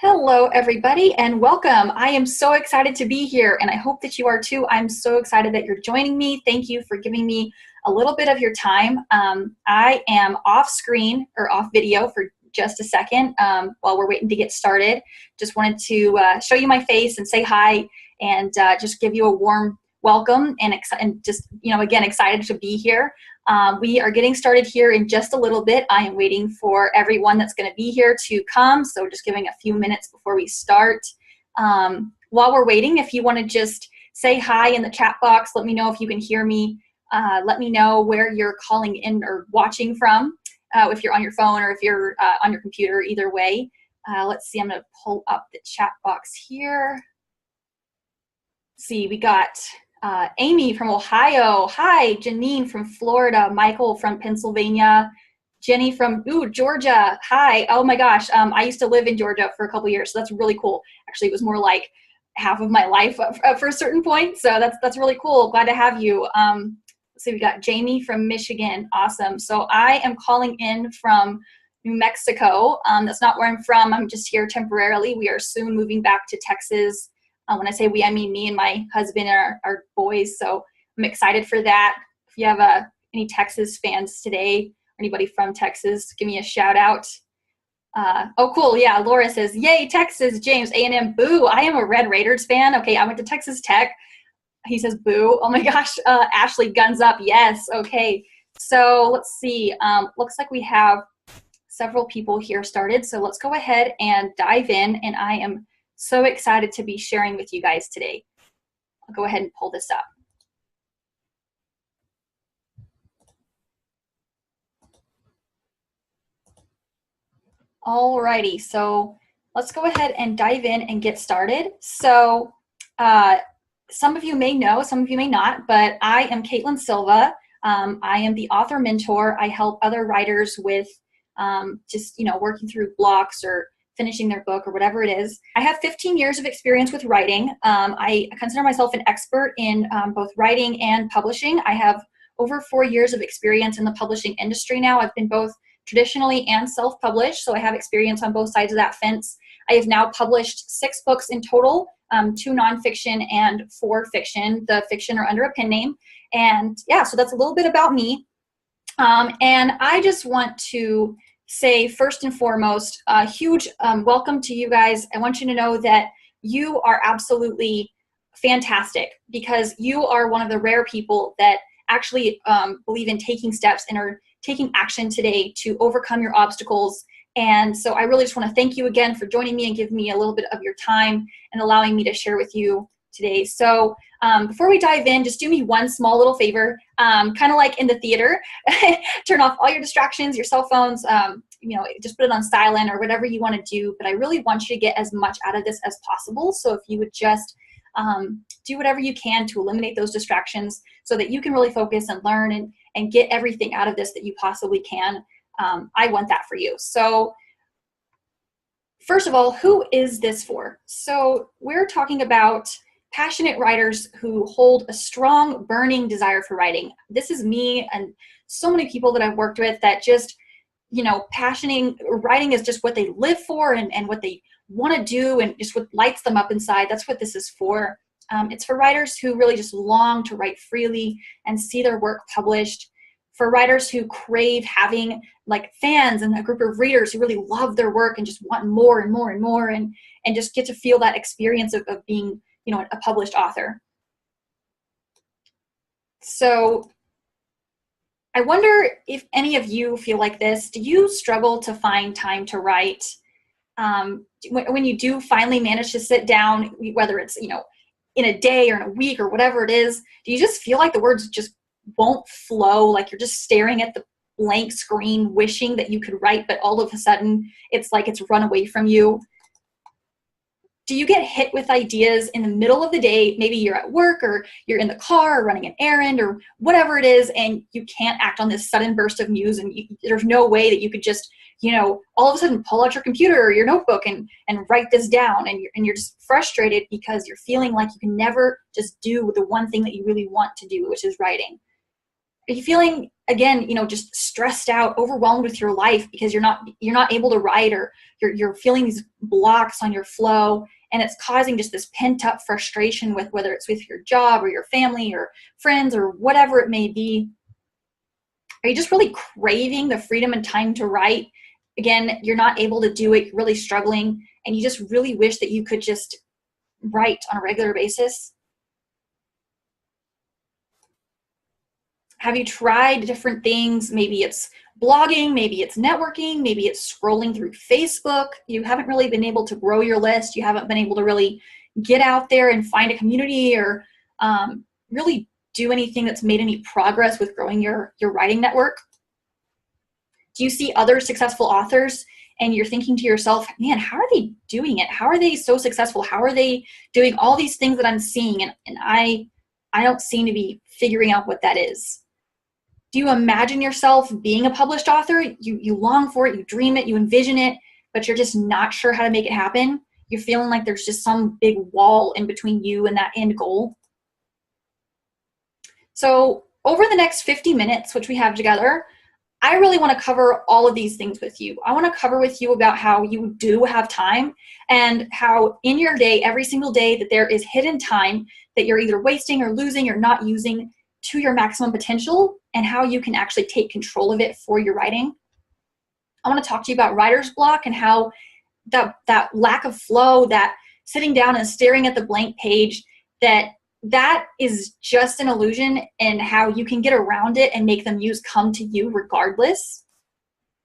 Hello, everybody, and welcome. I am so excited to be here, and I hope that you are too. I'm so excited that you're joining me. Thank you for giving me a little bit of your time. I am off screen or off video for just a second while we're waiting to get started. Just wanted to show you my face and say hi and just give you a warm welcome and just, again, excited to be here. We are getting started here in just a little bit. I am waiting for everyone that's going to be here to come, so just giving a few minutes before we start. While we're waiting, if you want to just say hi in the chat box, let me know if you can hear me. Let me know where you're calling in or watching from, if you're on your phone or if you're on your computer, either way. Let's see, I'm going to pull up the chat box here. Let's see, we got Amy from Ohio. Hi. Janine from Florida. Michael from Pennsylvania. Jenny from Georgia. Hi. Oh my gosh. I used to live in Georgia for a couple years, so that's really cool. Actually, it was more like half of my life for a certain point, so that's really cool. Glad to have you. Let's see, we got Jamie from Michigan. Awesome. So I am calling in from New Mexico. That's not where I'm from. I'm just here temporarily. We are soon moving back to Texas. When I say we, I mean me and my husband and our boys. So I'm excited for that. If you have any Texas fans today, or anybody from Texas, give me a shout out. Oh, cool. Yeah, Laura says, yay, Texas, James, A&M, boo. I am a Red Raiders fan. Okay, I went to Texas Tech. He says, boo. Oh my gosh, Ashley, guns up. Yes, okay. So let's see. Looks like we have several people here started. So let's go ahead and dive in. And I am so excited to be sharing with you guys today. I'll go ahead and pull this up. Alrighty, so let's go ahead and dive in and get started. So some of you may know, some of you may not, but I am Caitlin Silva. I am the author mentor. I help other writers with just, working through blocks or finishing their book or whatever it is. I have 15 years of experience with writing. I consider myself an expert in both writing and publishing. I have over 4 years of experience in the publishing industry now. I've been both traditionally and self-published, so I have experience on both sides of that fence. I have now published 6 books in total, 2 nonfiction and 4 fiction. The fiction are under a pen name. And yeah, so that's a little bit about me. And I just want to say, first and foremost, a huge welcome to you guys. I want you to know that you are absolutely fantastic because you are one of the rare people that actually believe in taking steps and are taking action today to overcome your obstacles. And so I really just want to thank you again for joining me and giving me a little bit of your time and allowing me to share with you today. So before we dive in, just do me one small little favor, kind of like in the theater, turn off all your distractions, your cell phones, just put it on silent or whatever you want to do. But I really want you to get as much out of this as possible. So if you would just do whatever you can to eliminate those distractions so that you can really focus and learn and get everything out of this that you possibly can. I want that for you. So first of all, who is this for? So we're talking about passionate writers who hold a strong, burning desire for writing. This is me and so many people that I've worked with that just, writing is just what they live for and what they want to do and just what lights them up inside. That's what this is for. It's for writers who really just long to write freely and see their work published. For writers who crave having like fans and a group of readers who really love their work and just want more and more and more and just get to feel that experience of being a published author. So I wonder if any of you feel like this. Do you struggle to find time to write? When you do finally manage to sit down, whether it's, in a day or in a week or whatever it is, do you just feel like the words just won't flow? Like you're just staring at the blank screen, wishing that you could write, but all of a sudden it's like it's run away from you? Do you get hit with ideas in the middle of the day? Maybe you're at work or you're in the car or running an errand or whatever it is, and you can't act on this sudden burst of news, and there's no way that you could just, all of a sudden pull out your computer or your notebook and write this down, and you're just frustrated because you're feeling like you can never just do the one thing that you really want to do, which is writing. Are you feeling again, just stressed out, overwhelmed with your life because you're not able to write, or you're feeling these blocks on your flow, and it's causing just this pent up frustration with whether it's with your job or your family or friends or whatever it may be. Are you just really craving the freedom and time to write? Again, you're not able to do it, you're really struggling, and you just really wish that you could just write on a regular basis? Have you tried different things? Maybe it's blogging, maybe it's networking, maybe it's scrolling through Facebook. You haven't really been able to grow your list. You haven't been able to really get out there and find a community, or really do anything that's made any progress with growing your writing network. Do you see other successful authors and you're thinking to yourself, man, how are they doing it? How are they so successful? How are they doing all these things that I'm seeing? And I don't seem to be figuring out what that is. Do you imagine yourself being a published author? You long for it, you dream it, you envision it, but you're just not sure how to make it happen? You're feeling like there's just some big wall in between you and that end goal? So over the next 50 minutes, which we have together, I really want to cover all of these things with you. I want to cover with you about how you do have time, and how in your day, every single day, that there is hidden time that you're either wasting or losing or not using to your maximum potential, and how you can actually take control of it for your writing. I want to talk to you about writer's block and how that lack of flow, that sitting down and staring at the blank page, that is just an illusion, and how you can get around it and make the muse come to you regardless.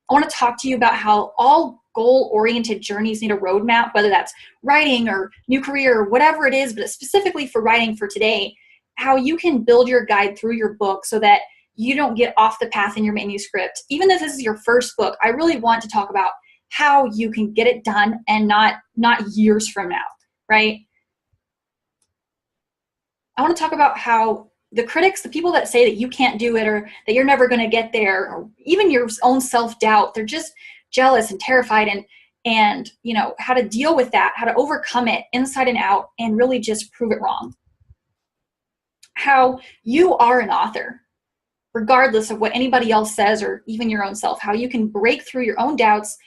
I want to talk to you about how all goal-oriented journeys need a roadmap, whether that's writing or new career or whatever it is, but specifically for writing for today, how you can build your guide through your book so that you don't get off the path in your manuscript. Even if this is your first book, I really want to talk about how you can get it done, and not years from now, right? I want to talk about how the critics, the people that say that you can't do it, or that you're never going to get there, or even your own self-doubt, they're just jealous and terrified, and how to deal with that, how to overcome it inside and out, and really just prove it wrong. How you are an author, regardless of what anybody else says, or even your own self, how you can break through your own doubts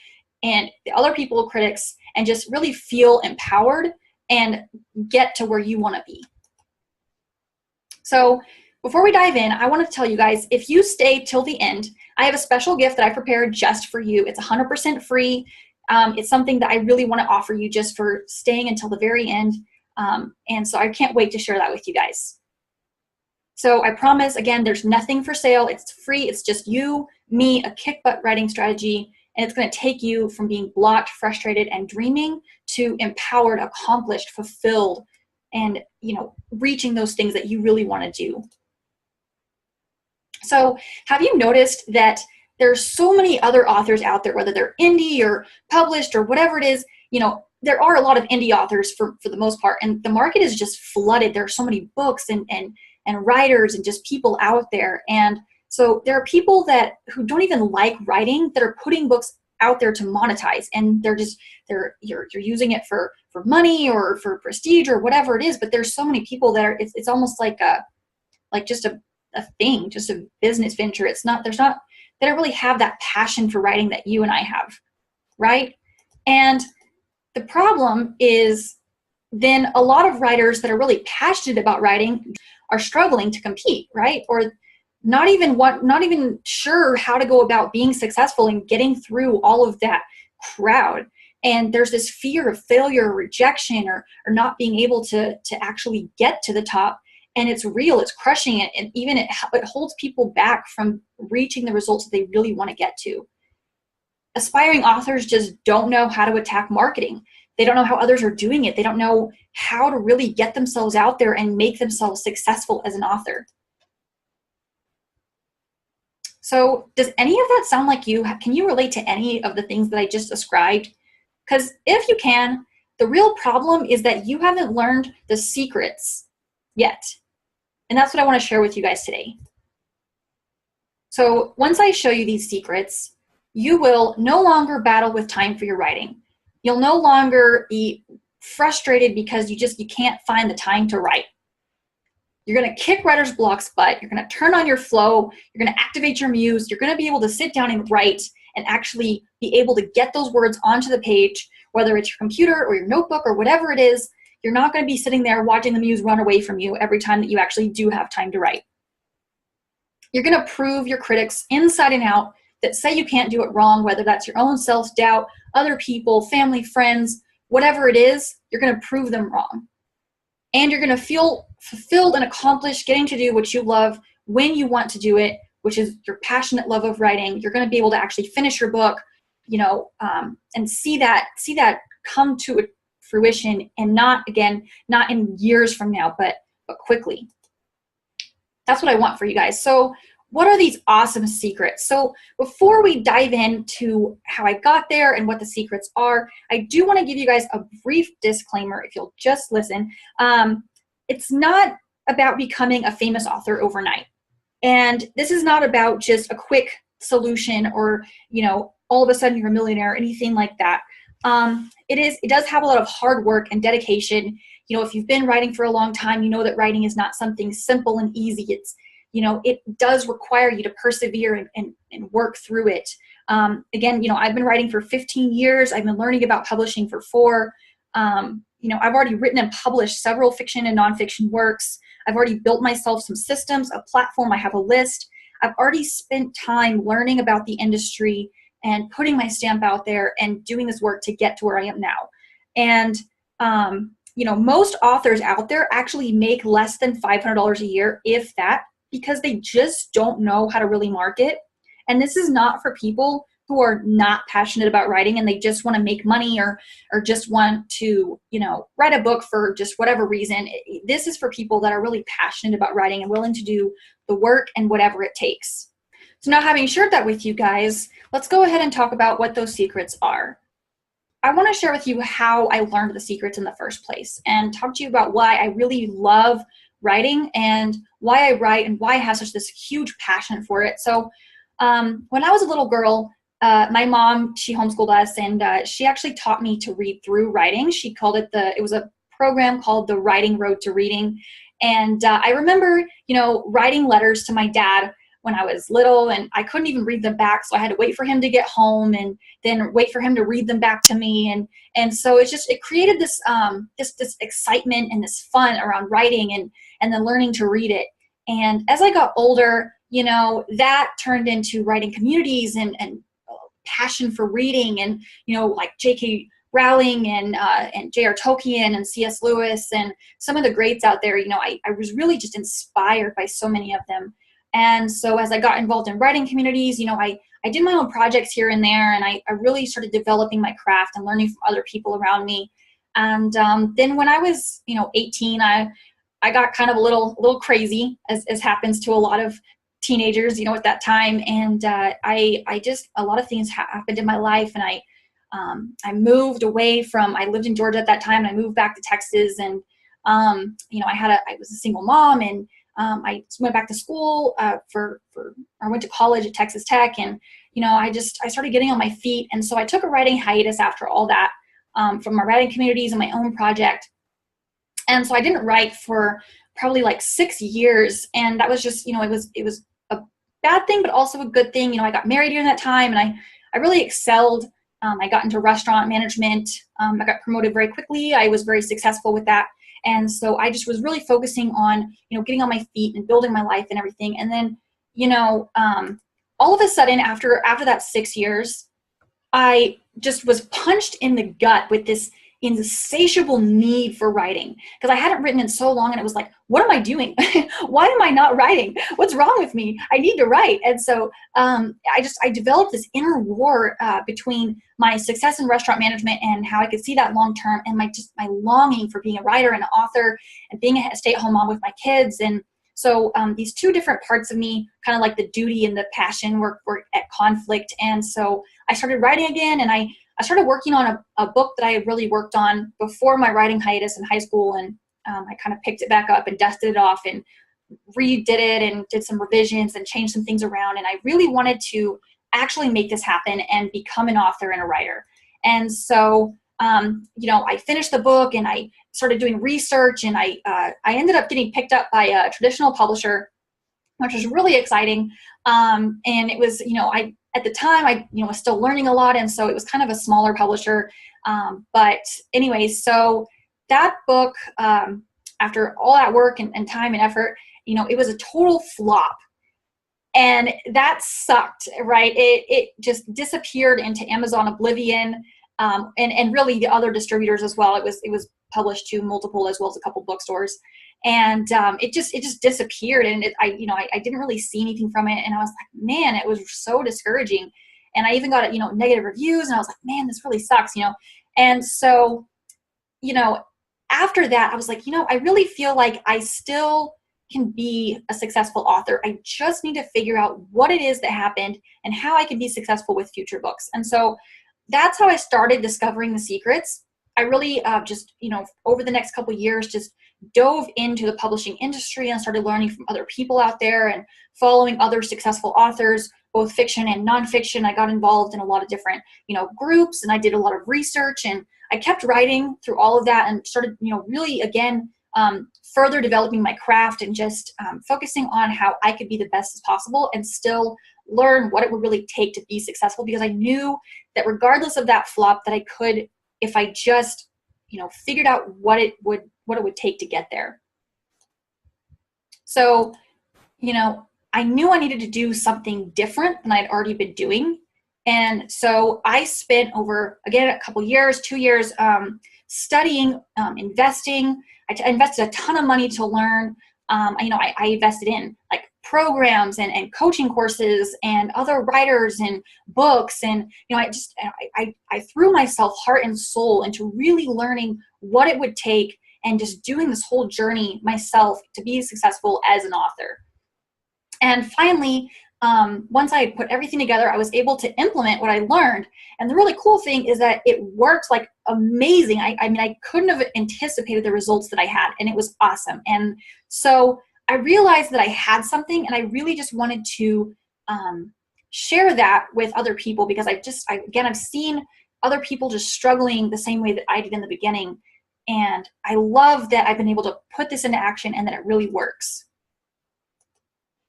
and the other people, critics, and just really feel empowered and get to where you want to be. So before we dive in, I want to tell you guys, if you stay till the end, I have a special gift that I prepared just for you. It's 100% free. It's something that I really want to offer you just for staying until the very end. And so I can't wait to share that with you guys. So I promise, again, there's nothing for sale. It's free. It's just you, me, a kick-butt writing strategy. And it's going to take you from being blocked, frustrated, and dreaming to empowered, accomplished, fulfilled, and reaching those things that you really want to do. So have you noticed that there's so many other authors out there, whether they're indie or published or whatever it is? There are a lot of indie authors for the most part, and the market is just flooded. There are so many books and writers and just people out there. And so there are people who don't even like writing that are putting books out there to monetize, and you're using it for money or for prestige or whatever it is. But there's so many people that it's almost like just a thing, just a business venture. They don't really have that passion for writing that you and I have, right? And the problem is then a lot of writers that are really passionate about writing are struggling to compete, right? Or not even sure how to go about being successful and getting through all of that crowd. And there's this fear of failure or rejection, or not being able to actually get to the top. And it's real, it's crushing it. And even it holds people back from reaching the results that they really want to get to. Aspiring authors just don't know how to attack marketing. They don't know how others are doing it. They don't know how to really get themselves out there and make themselves successful as an author. So does any of that sound like you? Can you relate to any of the things that I just described? Because if you can, the real problem is that you haven't learned the secrets yet. And that's what I want to share with you guys today. So once I show you these secrets, you will no longer battle with time for your writing. You'll no longer be frustrated because you can't find the time to write. You're going to kick writer's block's butt. You're going to turn on your flow. You're going to activate your muse. You're going to be able to sit down and write and actually be able to get those words onto the page, whether it's your computer or your notebook or whatever it is. You're not going to be sitting there watching the muse run away from you every time that you actually do have time to write. You're going to prove your critics inside and out that say you can't do it wrong, whether that's your own self-doubt, other people, family, friends, whatever it is, you're going to prove them wrong. And you're going to feel fulfilled and accomplished getting to do what you love when you want to do it, which is your passionate love of writing. You're going to be able to actually finish your book, and see that come to fruition, and not in years from now, but quickly. That's what I want for you guys. So what are these awesome secrets? So before we dive into how I got there and what the secrets are, I do want to give you guys a brief disclaimer, if you'll just listen. It's not about becoming a famous author overnight. And this is not about just a quick solution or, all of a sudden you're a millionaire or anything like that. It does have a lot of hard work and dedication. If you've been writing for a long time, you know that writing is not something simple and easy. It does require you to persevere and work through it. Again, I've been writing for 15 years. I've been learning about publishing for 4. I've already written and published several fiction and nonfiction works. I've already built myself some systems, a platform. I have a list. I've already spent time learning about the industry and putting my stamp out there and doing this work to get to where I am now. And, most authors out there actually make less than $500 a year, if that, because they just don't know how to really market. And this is not for people who are not passionate about writing and they just want to make money or just want to, write a book for just whatever reason. This is for people that are really passionate about writing and willing to do the work and whatever it takes. So now, having shared that with you guys, let's go ahead and talk about what those secrets are. I want to share with you how I learned the secrets in the first place and talk to you about why I really love writing and why I write and why I have such this huge passion for it. So when I was a little girl, my mom, she homeschooled us, and she actually taught me to read through writing. She called it it was a program called the Writing Road to Reading. And I remember, writing letters to my dad when I was little, and I couldn't even read them back. So I had to wait for him to get home and then wait for him to read them back to me. And so it created this, this excitement and this fun around writing and then learning to read it. And as I got older, that turned into writing communities and passion for reading and, like J.K. Rowling and J.R. Tolkien and C.S. Lewis and some of the greats out there. I was really just inspired by so many of them. And so as I got involved in writing communities, I did my own projects here and there, and I really started developing my craft and learning from other people around me. And then when I was, 18, I got kind of a little crazy, as happens to a lot of teenagers, at that time. And I just, a lot of things happened in my life, and I moved away from, I lived in Georgia at that time, and I moved back to Texas, and I was a single mom, and I went back to school I went to college at Texas Tech, and I started getting on my feet, and so I took a writing hiatus after all that from my writing communities and my own project, and so I didn't write for probably like 6 years, and that was just it was a bad thing, but also a good thing. I got married during that time, and I really excelled. I got into restaurant management. I got promoted very quickly. I was very successful with that. And so I just was really focusing on, getting on my feet and building my life and everything. And then, all of a sudden after that 6 years, I just was punched in the gut with this insatiable need for writing, because I hadn't written in so long, and it was like, what am I doing? Why am I not writing? What's wrong with me? I need to write. And so I developed this inner war between my success in restaurant management and how I could see that long term, and my longing for being a writer and an author and being a stay-at-home mom with my kids. And so these two different parts of me, kind of like the duty and the passion, were at conflict. And so I started writing again, and I started working on a book that I had really worked on before my writing hiatus in high school, and I kind of picked it back up and dusted it off and redid it and did some revisions and changed some things around. And I really wanted to actually make this happen and become an author and a writer. And so you know, I finished the book and I started doing research, and I ended up getting picked up by a traditional publisher, which was really exciting. And it was, you know, at the time I, you know, was still learning a lot. And so it was kind of a smaller publisher. But anyways, so that book, after all that work and time and effort, you know, it was a total flop. And that sucked, right? It just disappeared into Amazon oblivion, and really the other distributors as well. It was published to multiple, as well as a couple bookstores, and it just disappeared. And I didn't really see anything from it, and I was like, man, it was so discouraging. And I even got, you know, negative reviews, and I was like, man, this really sucks, you know. And so, you know, after that, I was like, you know, I really feel like I still can be a successful author. I just need to figure out what it is that happened and how I can be successful with future books. And so that's how I started discovering the secrets. I really just, you know, over the next couple of years, just dove into the publishing industry and started learning from other people out there and following other successful authors, both fiction and nonfiction. I got involved in a lot of different, you know, groups, and I did a lot of research, and I kept writing through all of that and started, you know, really, again, further developing my craft and just focusing on how I could be the best as possible and still learn what it would really take to be successful, because I knew that regardless of that flop, that I could, if I just, you know, figured out what it would take to get there. So, you know, I knew I needed to do something different than I'd already been doing. And so I spent over, again, a couple years, 2 years, studying, investing. I invested a ton of money to learn. You know, I invested in like programs and coaching courses and other writers and books. And, you know, I threw myself heart and soul into really learning what it would take and just doing this whole journey myself to be successful as an author. And finally, once I had put everything together, I was able to implement what I learned. And the really cool thing is that it worked like amazing. I mean, I couldn't have anticipated the results that I had, and it was awesome. And so I realized that I had something, and I really just wanted to share that with other people, because I've seen other people just struggling the same way that I did in the beginning. And I love that I've been able to put this into action and that it really works.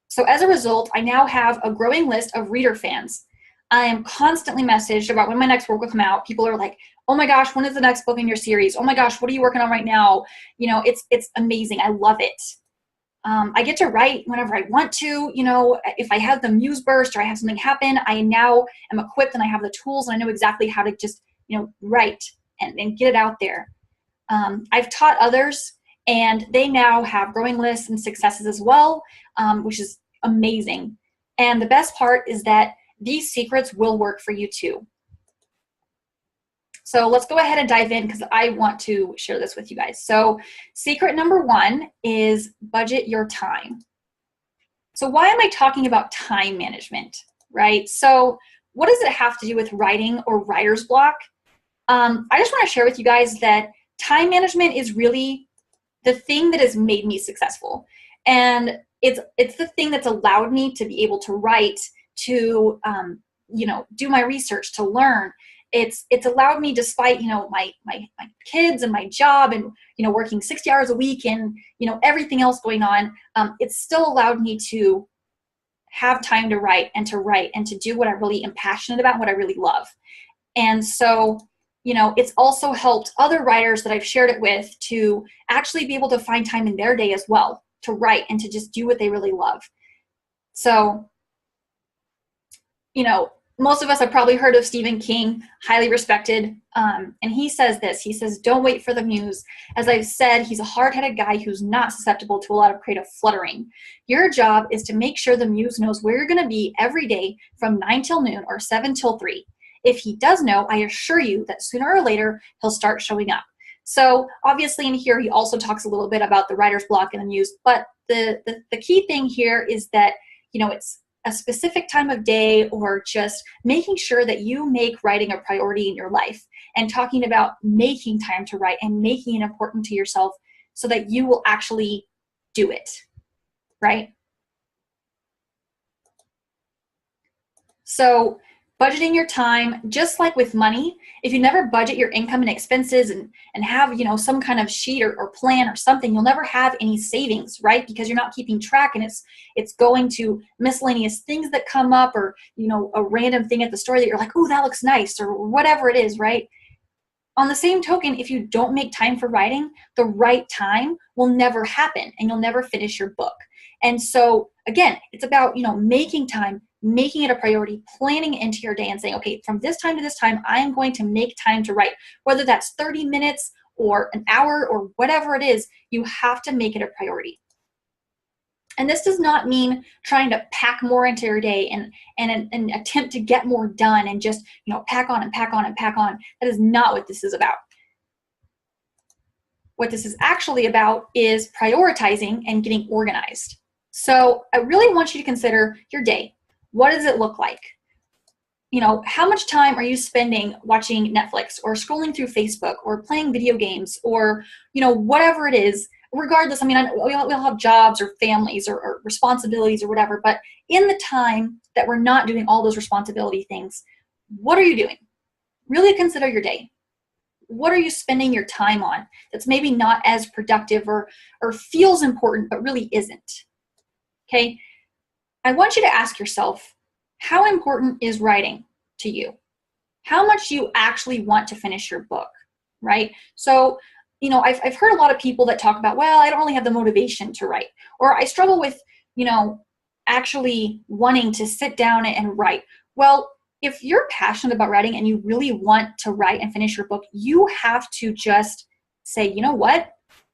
So as a result, I now have a growing list of reader fans. I am constantly messaged about when my next work will come out. People are like, oh my gosh, when is the next book in your series? Oh my gosh, what are you working on right now? You know, it's amazing. I love it. I get to write whenever I want to. You know, if I have the muse burst or I have something happen, I now am equipped and I have the tools and I know exactly how to just, you know, write and get it out there. I've taught others, and they now have growing lists and successes as well, which is amazing. And the best part is that these secrets will work for you too. So let's go ahead and dive in, because I want to share this with you guys. So secret number 1 is budget your time. So why am I talking about time management, right? So what does it have to do with writing or writer's block? I just want to share with you guys that time management is really the thing that has made me successful. And it's the thing that's allowed me to be able to write, to you know, do my research, to learn. It's allowed me, despite, you know, my kids and my job and, you know, working 60 hours a week and, you know, everything else going on, it's still allowed me to have time to write and to do what I really am passionate about and what I really love. And so, you know, it's also helped other writers that I've shared it with to actually be able to find time in their day as well to write and to just do what they really love. So, you know, most of us have probably heard of Stephen King, highly respected. And he says this, he says, don't wait for the muse. As I've said, he's a hard-headed guy who's not susceptible to a lot of creative fluttering. Your job is to make sure the muse knows where you're going to be every day from 9 till noon or 7 till 3. If he does know, I assure you that sooner or later, he'll start showing up. So obviously in here, he also talks a little bit about the writer's block and the muse. But the key thing here is that, you know, it's a specific time of day, or just making sure that you make writing a priority in your life, and talking about making time to write and making it important to yourself so that you will actually do it, right? So budgeting your time, just like with money, if you never budget your income and expenses and have, some kind of sheet or plan or something, you'll never have any savings, right? Because you're not keeping track, and it's going to miscellaneous things that come up, or, a random thing at the store that you're like, oh, that looks nice, or whatever it is, right? On the same token, if you don't make time for writing, the right time will never happen and you'll never finish your book. And so again, it's about, making time, making it a priority, planning it into your day and saying, okay, from this time to this time, I am going to make time to write. Whether that's 30 minutes or an hour or whatever it is, you have to make it a priority. And this does not mean trying to pack more into your day and attempt to get more done and just, pack on and pack on and pack on. That is not what this is about. What this is actually about is prioritizing and getting organized. So I really want you to consider your day. What does it look like? How much time are you spending watching Netflix or scrolling through Facebook or playing video games or, whatever it is? Regardless, we all have jobs or families or responsibilities or whatever, but in the time that we're not doing all those responsibility things, what are you doing? Really consider your day. What are you spending your time on that's maybe not as productive or feels important, but really isn't? Okay. I want you to ask yourself, how important is writing to you? How much do you actually want to finish your book, right? So, I've heard a lot of people that talk about, well, I don't really have the motivation to write, or I struggle with, actually wanting to sit down and write. Well, if you're passionate about writing and you really want to write and finish your book, you have to just say, you know what?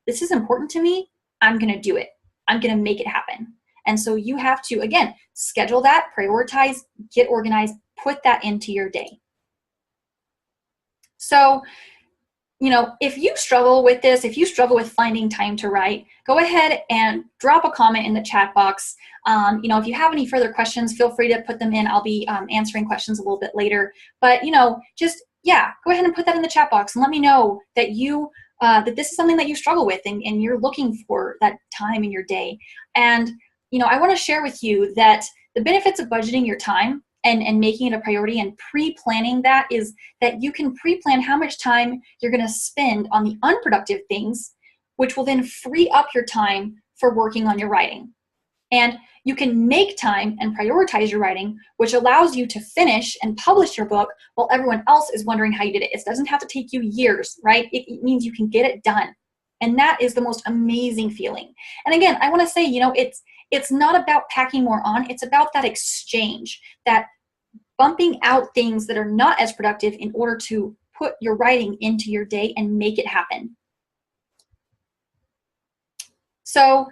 This is important to me. I'm going to do it. I'm going to make it happen. And so you have to, again, schedule that, prioritize, get organized, put that into your day. So, if you struggle with this, if you struggle with finding time to write, go ahead and drop a comment in the chat box. If you have any further questions, feel free to put them in. I'll be answering questions a little bit later. But, go ahead and put that in the chat box and let me know that that this is something that you struggle with and you're looking for that time in your day. And, I want to share with you that the benefits of budgeting your time and making it a priority and pre-planning that is that you can pre-plan how much time you're going to spend on the unproductive things, which will then free up your time for working on your writing. And you can make time and prioritize your writing, which allows you to finish and publish your book while everyone else is wondering how you did it. It doesn't have to take you years, right? It means you can get it done. And that is the most amazing feeling. And again, I want to say, it's not about packing more on. It's about that exchange, that bumping out things that are not as productive in order to put your writing into your day and make it happen. So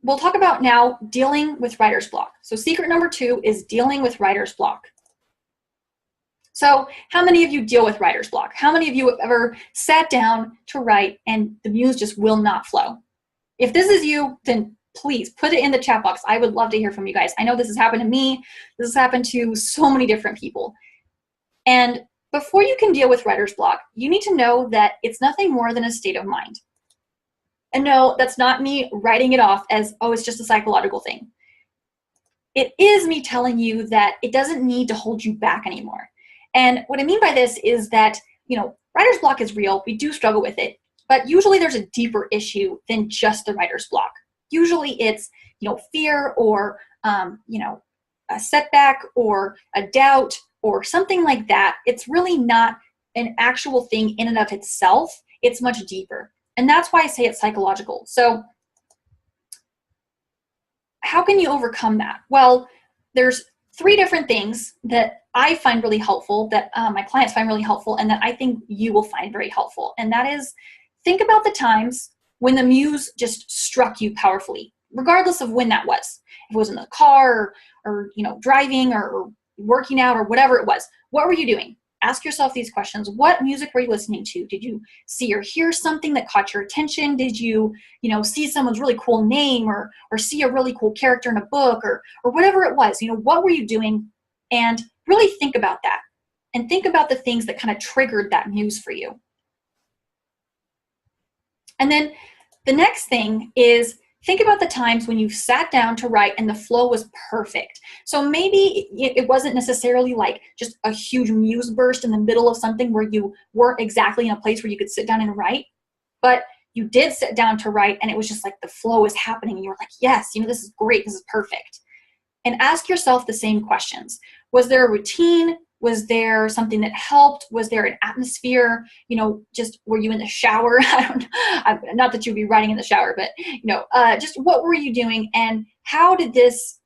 we'll talk about now dealing with writer's block. So secret number 2 is dealing with writer's block. So how many of you deal with writer's block? How many of you have ever sat down to write and the muse just will not flow? If this is you, then please put it in the chat box. I would love to hear from you guys. I know this has happened to me. This has happened to so many different people. And before you can deal with writer's block, you need to know that it's nothing more than a state of mind. And no, that's not me writing it off as, oh, it's just a psychological thing. It is me telling you that it doesn't need to hold you back anymore. And what I mean by this is that, writer's block is real. We do struggle with it. But usually there's a deeper issue than just the writer's block. Usually it's, fear or, a setback or a doubt or something like that. It's really not an actual thing in and of itself. It's much deeper. And that's why I say it's psychological. So how can you overcome that? Well, there's 3 different things that I find really helpful, that my clients find really helpful, and that I think you will find very helpful. And that is, think about the times when the muse just struck you powerfully, regardless of when that was. If it was in the car or driving or working out or whatever it was. What were you doing? Ask yourself these questions. What music were you listening to? Did you see or hear something that caught your attention? Did you, see someone's really cool name or see a really cool character in a book or whatever it was? What were you doing? And really think about that. And think about the things that kind of triggered that muse for you. And then the next thing is think about the times when you sat down to write and the flow was perfect. So maybe it wasn't necessarily like just a huge muse burst in the middle of something where you weren't exactly in a place where you could sit down and write, but you did sit down to write and it was just like the flow is happening and you were like, yes, this is great, this is perfect. And ask yourself the same questions. Was there a routine? Was there something that helped? Was there an atmosphere? Just were you in the shower? I don't know. Not that you'd be writing in the shower, but just what were you doing, and how did this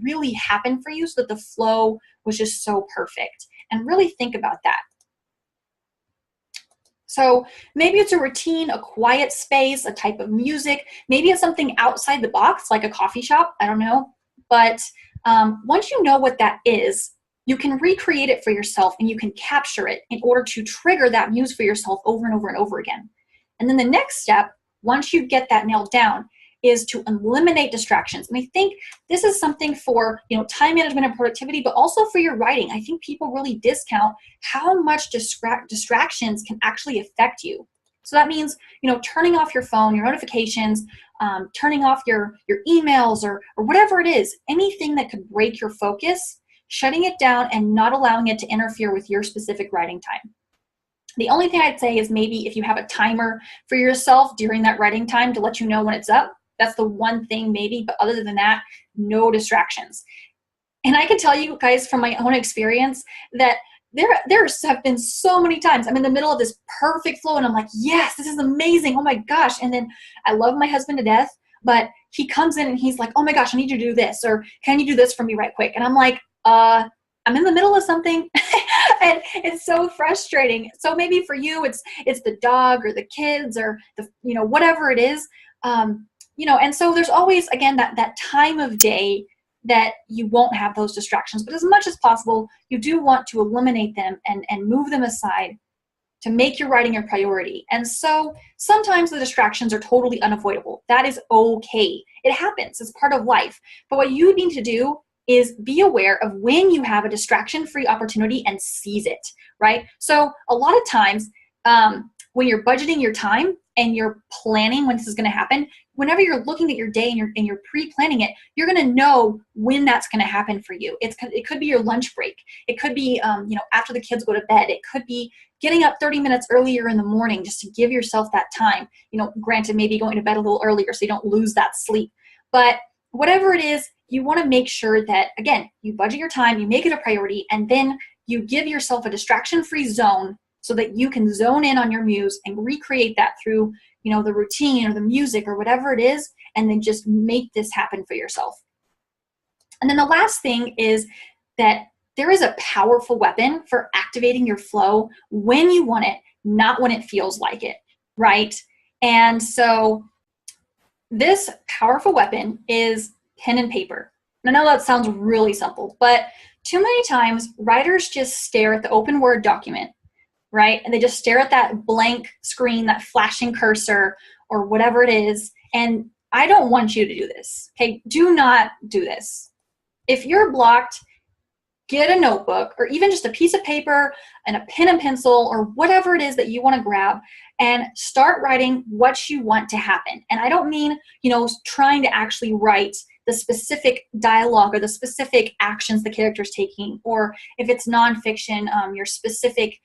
really happen for you so that the flow was just so perfect? And really think about that. So maybe it's a routine, a quiet space, a type of music. Maybe it's something outside the box, like a coffee shop. I don't know. But once you know what that is, you can recreate it for yourself and you can capture it in order to trigger that muse for yourself over and over and over again. And then the next step, once you get that nailed down, is to eliminate distractions. And I think this is something for time management and productivity, but also for your writing. I think people really discount how much distractions can actually affect you. So that means turning off your phone, your notifications, turning off your emails or whatever it is, anything that could break your focus, shutting it down and not allowing it to interfere with your specific writing time. The only thing I'd say is maybe if you have a timer for yourself during that writing time to let you know when it's up, that's the one thing maybe, but other than that, no distractions. And I can tell you guys from my own experience that there have been so many times I'm in the middle of this perfect flow and I'm like, yes, this is amazing. Oh my gosh. And then I love my husband to death, but he comes in and he's like, oh my gosh, I need you to do this, or can you do this for me right quick? And I'm like, I'm in the middle of something. And it's so frustrating. So maybe for you, it's the dog or the kids or the, whatever it is. And so there's always, again, that time of day that you won't have those distractions. But as much as possible, you do want to eliminate them and move them aside to make your writing your priority. And so sometimes the distractions are totally unavoidable. That is okay. It happens. It's part of life. But what you need to do is be aware of when you have a distraction-free opportunity and seize it, right? So a lot of times when you're budgeting your time and you're planning when this is going to happen, whenever you're looking at your day and you're pre-planning it, you're going to know when that's going to happen for you. It could be your lunch break. It could be after the kids go to bed. It could be getting up 30 minutes earlier in the morning just to give yourself that time. Granted, maybe going to bed a little earlier so you don't lose that sleep. But whatever it is, you want to make sure that, again, you budget your time, you make it a priority, and then you give yourself a distraction-free zone so that you can zone in on your muse and recreate that through, the routine or the music or whatever it is, and then just make this happen for yourself. And then the last thing is that there is a powerful weapon for activating your flow when you want it, not when it feels like it, right? And so this powerful weapon is pen and paper. And I know that sounds really simple, but too many times writers just stare at the open Word document, right? And they just stare at that blank screen, that flashing cursor or whatever it is. And I don't want you to do this, okay? Do not do this. If you're blocked, get a notebook or even just a piece of paper and a pen and pencil or whatever it is that you want to grab and start writing what you want to happen. And I don't mean, trying to actually write the specific dialogue or the specific actions the character's taking, or if it's nonfiction, your specific,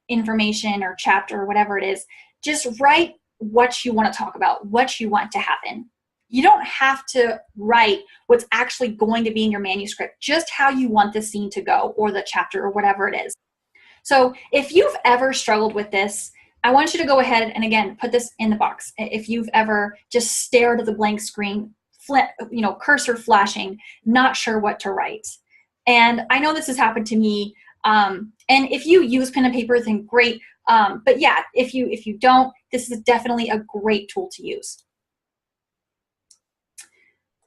information or chapter or whatever it is. Just write what you want to talk about, what you want to happen. You don't have to write what's actually going to be in your manuscript, just how you want the scene to go or the chapter or whatever it is. So if you've ever struggled with this, I want you to go ahead and, again, put this in the box. If you've ever just stared at the blank screen, cursor flashing, not sure what to write. And I know this has happened to me. And if you use pen and paper, then great. But yeah, if you don't, this is definitely a great tool to use.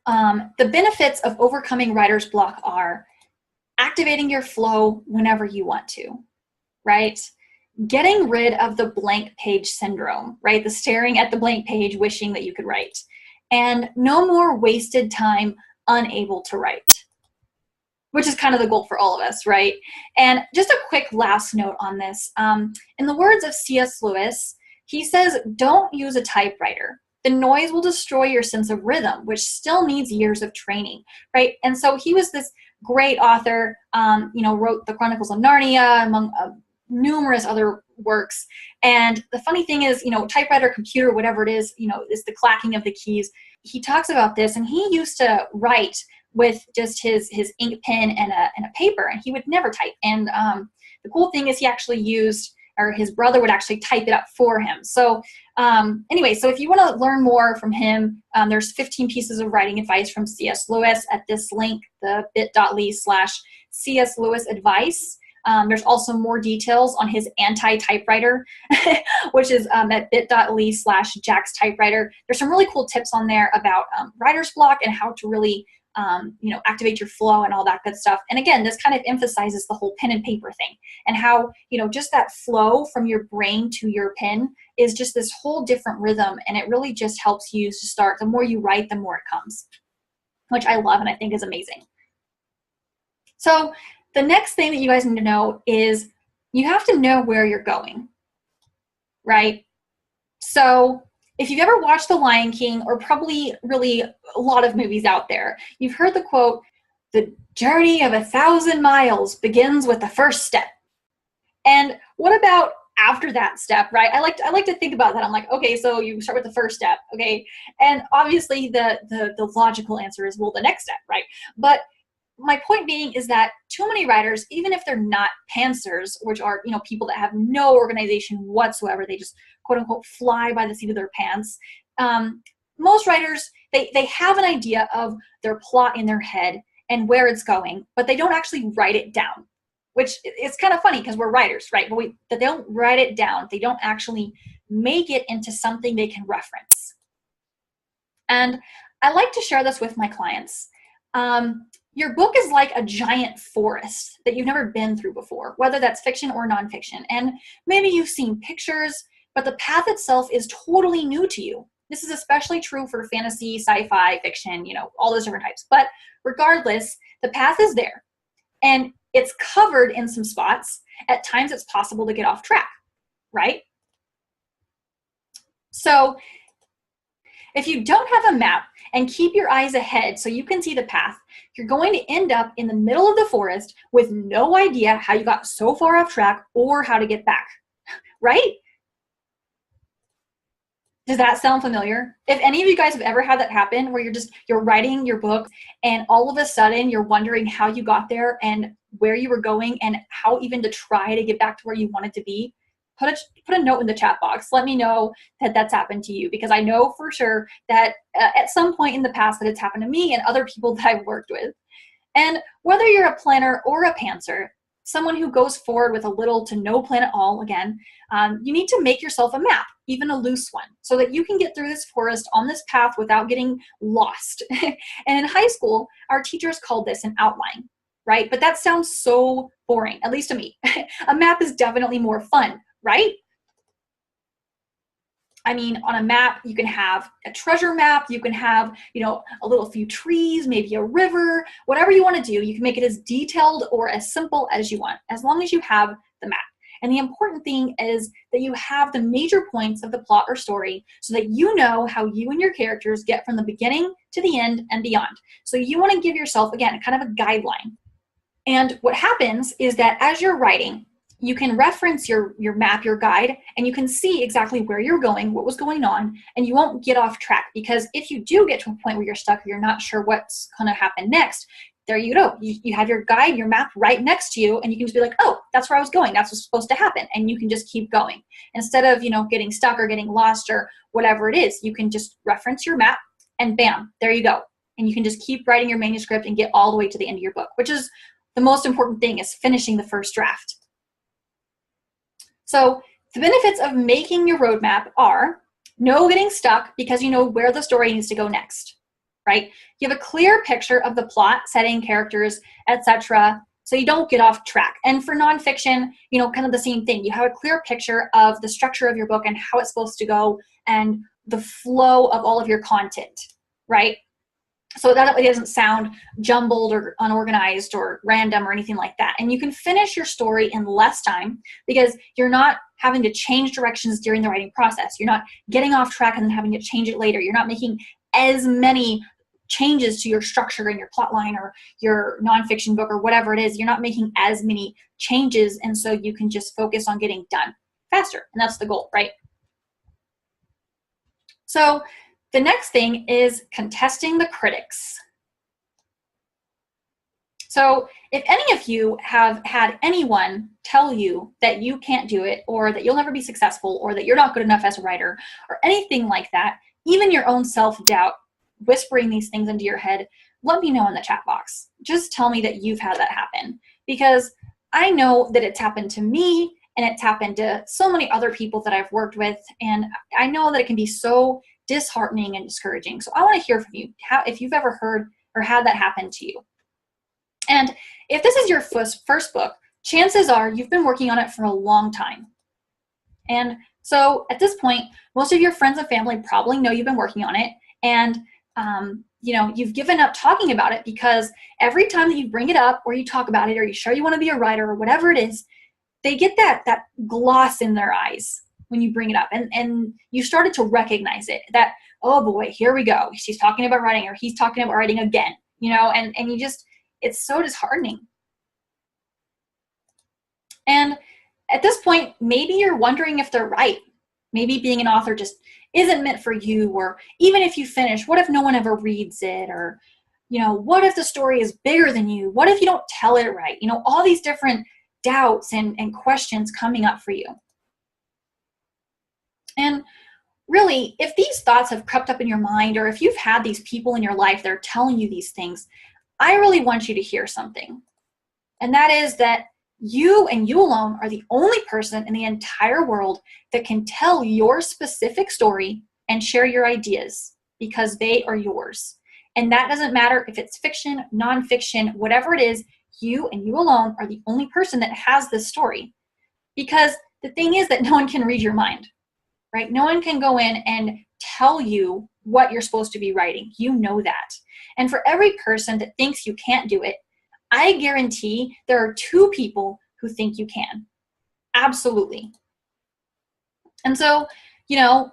The benefits of overcoming writer's block are activating your flow whenever you want to, right? Getting rid of the blank page syndrome, right? The staring at the blank page, wishing that you could write. And no more wasted time unable to write, which is kind of the goal for all of us, right? And just a quick last note on this. In the words of C.S. Lewis, he says, don't use a typewriter. the noise will destroy your sense of rhythm, which still needs years of training, right? And so he was this great author, wrote the Chronicles of Narnia, among numerous other works. And the funny thing is, typewriter, computer, whatever it is the clacking of the keys. He talks about this, and he used to write with just his ink pen and a paper, and he would never type. And the cool thing is he actually used, or his brother would actually type it up for him. So anyway, so if you want to learn more from him, there's 15 pieces of writing advice from C.S. Lewis at this link, the bit.ly/C.S. Lewis advice. There's also more details on his anti-typewriter, which is at bit.ly/Jack's typewriter. There's some really cool tips on there about writer's block and how to really activate your flow and all that good stuff. And again, this kind of emphasizes the whole pen and paper thing, and how, just that flow from your brain to your pen is just this whole different rhythm. And it really just helps you to start. The more you write, the more it comes, which I love and I think is amazing. So the next thing that you guys need to know is you have to know where you're going, right? So if you've ever watched The Lion King, or probably really a lot of movies out there, you've heard the quote, "The journey of 1,000 miles begins with the first step." And what about after that step, right? I like to think about that. I'm like, okay, so you start with the first step, okay? And obviously the logical answer is, well, the next step, right? But my point being is that too many writers, even if they're not pantsers, which are, people that have no organization whatsoever, they just quote unquote fly by the seat of their pants. Most writers, they have an idea of their plot in their head and where it's going, but they don't actually write it down, which is kind of funny because we're writers, right? But they don't write it down. They don't actually make it into something they can reference. And I like to share this with my clients. Your book is like a giant forest that you've never been through before, whether that's fiction or nonfiction. And maybe you've seen pictures, but the path itself is totally new to you. This is especially true for fantasy, sci-fi, fiction, all those different types. But regardless, the path is there, and it's covered in some spots. At times it's possible to get off track, right? So if you don't have a map and keep your eyes ahead so you can see the path, you're going to end up in the middle of the forest with no idea how you got so far off track or how to get back, right? Does that sound familiar? If any of you guys have ever had that happen, where you're writing your book and all of a sudden you're wondering how you got there and where you were going and how even to try to get back to where you wanted to be, put a note in the chat box. Let me know that that's happened to you, because I know for sure that at some point in the past that it's happened to me and other people that I've worked with. And whether you're a planner or a pantser, someone who goes forward with a little to no plan at all, again, you need to make yourself a map, even a loose one, so that you can get through this forest on this path without getting lost. And in high school, our teachers called this an outline, right? But that sounds so boring, at least to me. A map is definitely more fun, right? I mean, on a map, you can have a treasure map, you can have, a little few trees, maybe a river, whatever you want to do. You can make it as detailed or as simple as you want, as long as you have the map. And the important thing is that you have the major points of the plot or story so that you know how you and your characters get from the beginning to the end and beyond. So you want to give yourself, again, kind of a guideline. And what happens is that as you're writing, you can reference your map, your guide, and you can see exactly where you're going, what was going on, and you won't get off track. Because if you do get to a point where you're stuck, or you're not sure what's going to happen next, there you go. You have your guide, your map right next to you, and you can just be like, oh, that's where I was going. That's what's supposed to happen. And you can just keep going. Instead of, getting stuck or getting lost or whatever it is, you can just reference your map and bam, there you go. And you can just keep writing your manuscript and get all the way to the end of your book, which is the most important thing, is finishing the first draft. So the benefits of making your roadmap are no getting stuck because you know where the story needs to go next, right? You have a clear picture of the plot, setting, characters, etc., so you don't get off track. And for nonfiction, kind of the same thing. You have a clear picture of the structure of your book and how it's supposed to go and the flow of all of your content, right? so that it doesn't sound jumbled or unorganized or random or anything like that. And you can finish your story in less time because you're not having to change directions during the writing process. You're not getting off track and then having to change it later. You're not making as many changes to your structure and your plot line or your nonfiction book or whatever it is. You're not making as many changes, and so you can just focus on getting done faster, and that's the goal, right? So the next thing is contesting the critics. So if any of you have had anyone tell you that you can't do it, or that you'll never be successful, or that you're not good enough as a writer, or anything like that, even your own self-doubt, whispering these things into your head, let me know in the chat box. Just tell me that you've had that happen, because I know that it's happened to me, and it's happened to so many other people that I've worked with, and I know that it can be so disheartening and discouraging. So I want to hear from you, if you've ever heard or had that happen to you. And if this is your first book, chances are you've been working on it for a long time. And so at this point, most of your friends and family probably know you've been working on it, and you know, you've given up talking about it because every time that you bring it up or you talk about it or you show you want to be a writer or whatever it is, they get that gloss in their eyes when you bring it up, and you started to recognize it, that, oh boy, here we go, she's talking about writing, or he's talking about writing again, you know, and you just, it's so disheartening. And at this point, maybe you're wondering if they're right. Maybe being an author just isn't meant for you, or even if you finish, what if no one ever reads it? Or, you know, what if the story is bigger than you? What if you don't tell it right? You know, all these different doubts and questions coming up for you. And really, if these thoughts have crept up in your mind, or if you've had these people in your life that are telling you these things, I really want you to hear something. And that is that you and you alone are the only person in the entire world that can tell your specific story and share your ideas, because they are yours. And that doesn't matter if it's fiction, nonfiction, whatever it is, you and you alone are the only person that has this story. Because the thing is that no one can read your mind, right? No one can go in and tell you what you're supposed to be writing. You know that. And for every person that thinks you can't do it, I guarantee there are 2 people who think you can. Absolutely. And so, you know,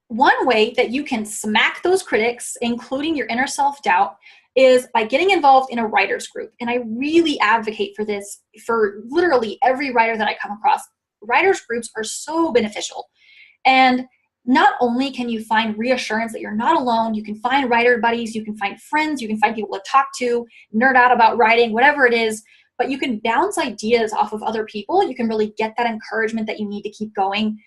one way that you can smack those critics, including your inner self-doubt, is by getting involved in a writer's group. And I really advocate for this for literally every writer that I come across. Writer's groups are so beneficial. And not only can you find reassurance that you're not alone, you can find writer buddies, you can find friends, you can find people to talk to, nerd out about writing, whatever it is, but you can bounce ideas off of other people. You can really get that encouragement that you need to keep going.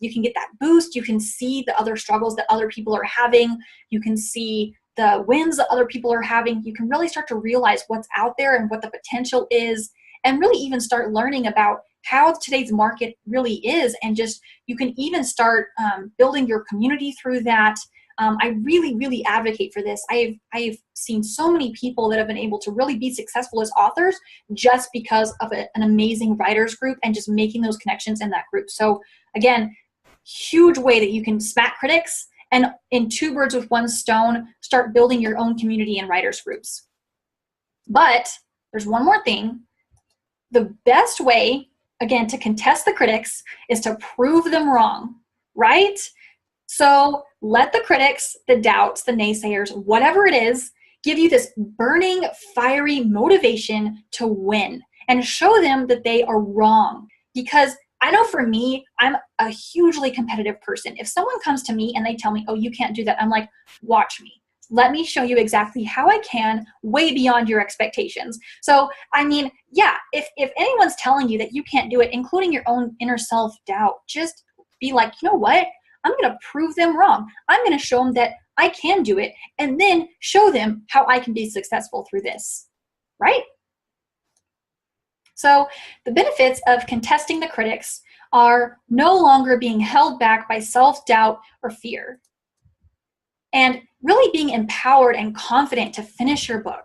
You can get that boost. You can see the other struggles that other people are having. You can see the wins that other people are having. You can really start to realize what's out there and what the potential is, and really even start learning about how today's market really is, and just you can even start building your community through that. I really, really advocate for this. I've seen so many people that have been able to really be successful as authors just because of an amazing writers group and just making those connections in that group. So again, huge way that you can smack critics, and in 2 birds with 1 stone, start building your own community and writers groups. But there's one more thing. The best way, again, to contest the critics is to prove them wrong, right? So let the critics, the doubts, the naysayers, whatever it is, give you this burning, fiery motivation to win and show them that they are wrong. Because I know for me, I'm a hugely competitive person. If someone comes to me and they tell me, oh, you can't do that, I'm like, watch me. Let me show you exactly how I can, way beyond your expectations. So, I mean, yeah, if anyone's telling you that you can't do it, including your own inner self-doubt, just be like, you know what? I'm going to prove them wrong. I'm going to show them that I can do it, and then show them how I can be successful through this, right? So the benefits of contesting the critics are no longer being held back by self-doubt or fear, and really being empowered and confident to finish your book.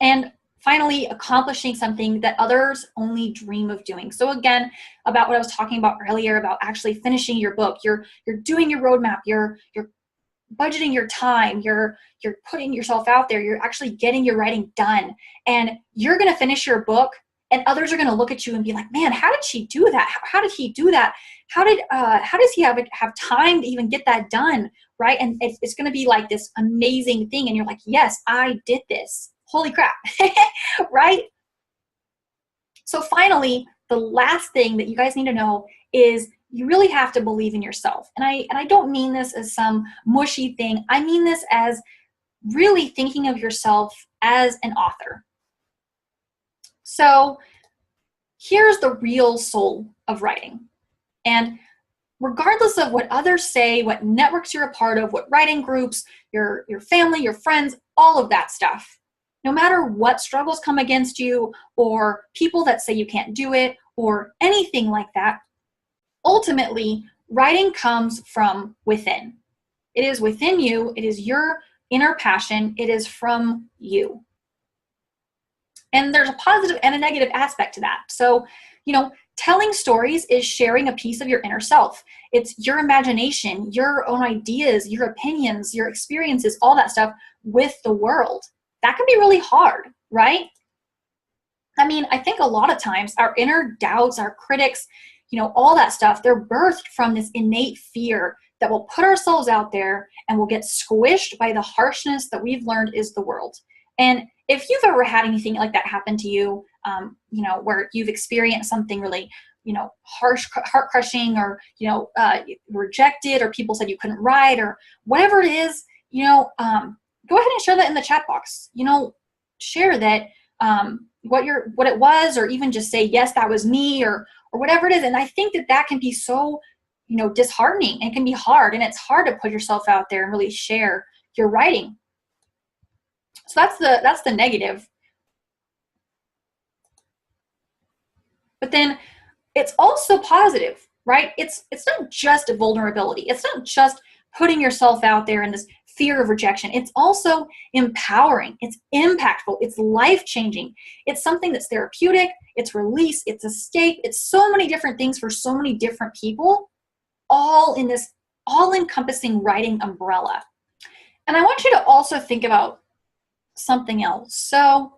And finally, accomplishing something that others only dream of doing. So again, about what I was talking about earlier about actually finishing your book, you're doing your roadmap, you're budgeting your time, you're putting yourself out there, you're actually getting your writing done, and you're going to finish your book, and others are going to look at you and be like, man, how did she do that? How did he do that? How does he have time to even get that done, right? And it's going to be like this amazing thing, and you're like, yes, I did this. Holy crap, right? So finally, the last thing that you guys need to know is you really have to believe in yourself. And I don't mean this as some mushy thing. I mean this as really thinking of yourself as an author. So here's the real soul of writing. And regardless of what others say, what networks you're a part of, what writing groups, your family, your friends, all of that stuff, no matter what struggles come against you or people that say you can't do it or anything like that, ultimately, writing comes from within. It is within you. It is your inner passion. It is from you. And there's a positive and a negative aspect to that. So, telling stories is sharing a piece of your inner self. It's your imagination, your own ideas, your opinions, your experiences, all that stuff with the world. That can be really hard, right? I mean, I think a lot of times our inner doubts, our critics, all that stuff, they're birthed from this innate fear that we'll put ourselves out there and we'll get squished by the harshness that we've learned is the world. And if you've ever had anything like that happen to you, where you've experienced something really, harsh, heart-crushing, or, rejected, or people said you couldn't write, or whatever it is, go ahead and share that in the chat box. Share that what it was, or even just say, yes, that was me, or whatever it is. And I think that can be so, disheartening, and can be hard, and it's hard to put yourself out there and really share your writing. So that's the negative. But then it's also positive, right? It's not just a vulnerability. It's not just putting yourself out there in this fear of rejection. It's also empowering. It's impactful. It's life-changing. It's something that's therapeutic. It's release. It's escape. It's so many different things for so many different people, all in this all-encompassing writing umbrella. And I want you to also think about something else. So,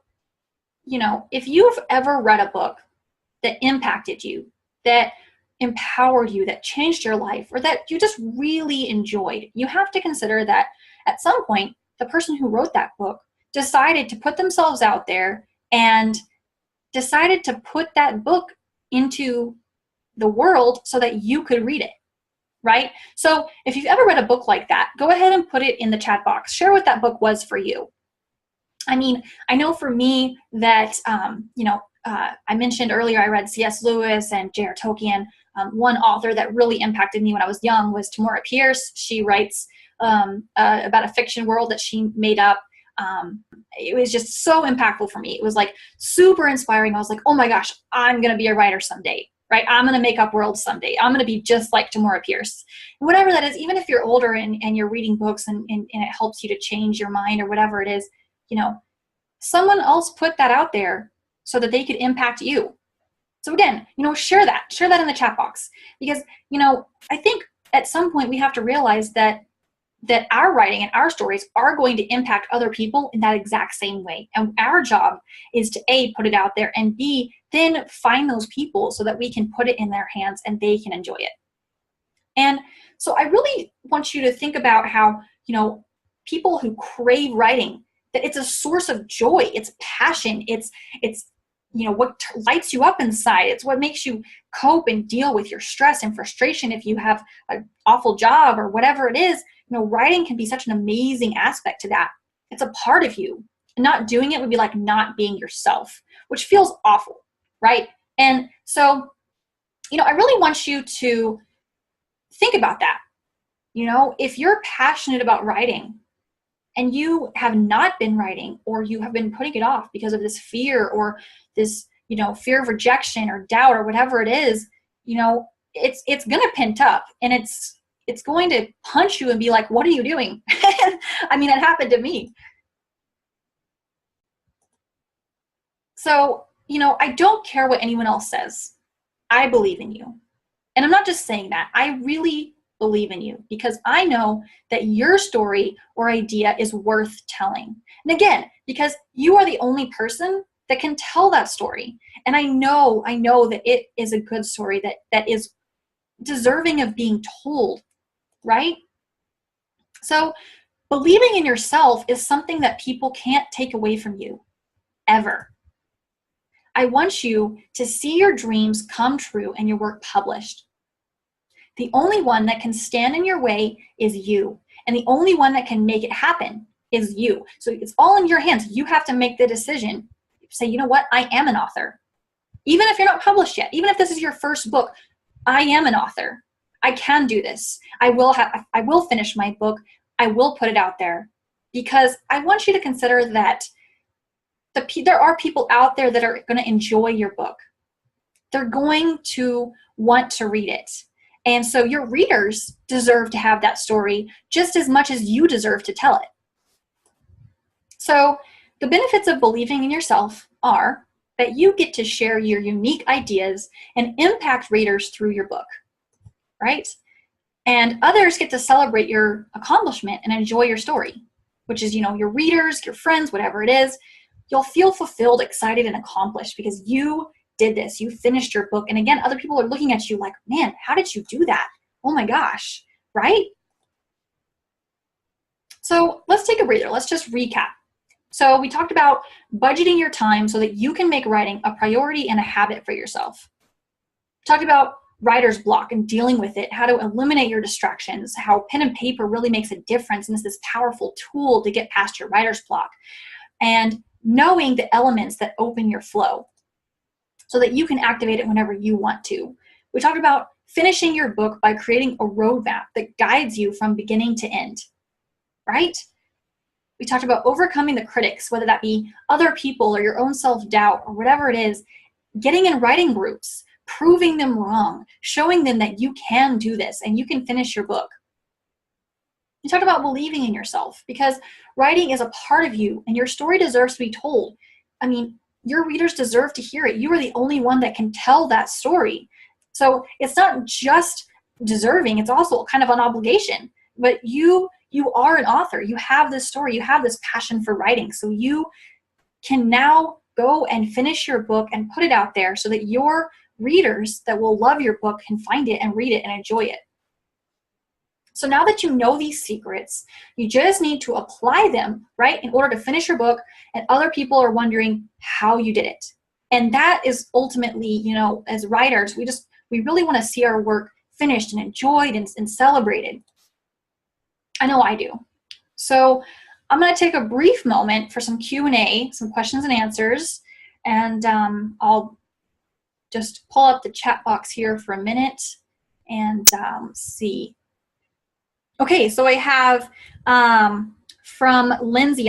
if you've ever read a book that impacted you, that empowered you, that changed your life, or that you just really enjoyed, you have to consider that at some point, the person who wrote that book decided to put themselves out there and decided to put that book into the world so that you could read it, right? So if you've ever read a book like that, go ahead and put it in the chat box. Share what that book was for you. I mean, I know for me that, I mentioned earlier I read C.S. Lewis and J.R. Tolkien. One author that really impacted me when I was young was Tamora Pierce. She writes about a fiction world that she made up. It was just so impactful for me. It was like super inspiring. I was like, oh my gosh, I'm going to be a writer someday, right? I'm going to make up worlds someday. I'm going to be just like Tamora Pierce. And whatever that is, even if you're older and you're reading books and it helps you to change your mind or whatever it is, someone else put that out there so that they could impact you. So again, share that in the chat box, because, I think at some point we have to realize that our writing and our stories are going to impact other people in that exact same way. And our job is to A, put it out there, and B, then find those people so that we can put it in their hands and they can enjoy it. And so I really want you to think about how, people who crave writing, that it's a source of joy, it's passion, it's what lights you up inside. It's what makes you cope and deal with your stress and frustration if you have an awful job or whatever it is. Writing can be such an amazing aspect to that. It's a part of you. And not doing it would be like not being yourself, which feels awful, right? And so, I really want you to think about that. If you're passionate about writing and you have not been writing, or you have been putting it off because of this fear or this, fear of rejection or doubt or whatever it is, it's going to pent up, and it's going to punch you and be like, what are you doing? I mean, it happened to me. So, I don't care what anyone else says. I believe in you. And I'm not just saying that. I really believe in you because I know that your story or idea is worth telling. And again, because you are the only person that can tell that story. And I know that it is a good story that is deserving of being told, right? So believing in yourself is something that people can't take away from you, ever. I want you to see your dreams come true and your work published. The only one that can stand in your way is you. And the only one that can make it happen is you. So it's all in your hands. You have to make the decision. Say, you know what? I am an author. Even if you're not published yet, even if this is your first book, I am an author. I can do this. I will finish my book. I will put it out there because I want you to consider that there are people out there that are going to enjoy your book. They're going to want to read it. And so your readers deserve to have that story just as much as you deserve to tell it. So the benefits of believing in yourself are that you get to share your unique ideas and impact readers through your book, right? And others get to celebrate your accomplishment and enjoy your story, which is, your readers, your friends, whatever it is. You'll feel fulfilled, excited, and accomplished because you did this. You finished your book. And again, other people are looking at you like, man, how did you do that? Oh my gosh, right? So let's take a breather. Let's just recap. So we talked about budgeting your time so that you can make writing a priority and a habit for yourself. We talked about writer's block and dealing with it, how to eliminate your distractions, how pen and paper really makes a difference and is this powerful tool to get past your writer's block, and knowing the elements that open your flow so that you can activate it whenever you want to. We talked about finishing your book by creating a roadmap that guides you from beginning to end, right? We talked about overcoming the critics, whether that be other people or your own self-doubt or whatever it is, getting in writing groups, proving them wrong, showing them that you can do this and you can finish your book. We talked about believing in yourself because writing is a part of you and your story deserves to be told. I mean, your readers deserve to hear it. You are the only one that can tell that story. So it's not just deserving, it's also kind of an obligation. But you are an author. You have this story. You have this passion for writing. So you can now go and finish your book and put it out there so that your readers that will love your book can find it and read it and enjoy it. So now that you know these secrets, you just need to apply them, right, in order to finish your book, and other people are wondering how you did it. And that is ultimately, as writers, we really want to see our work finished and enjoyed and celebrated. I know I do. So I'm going to take a brief moment for some Q&A, some questions and answers, and I'll just pull up the chat box here for a minute and see. Okay, so I have from Lindsay,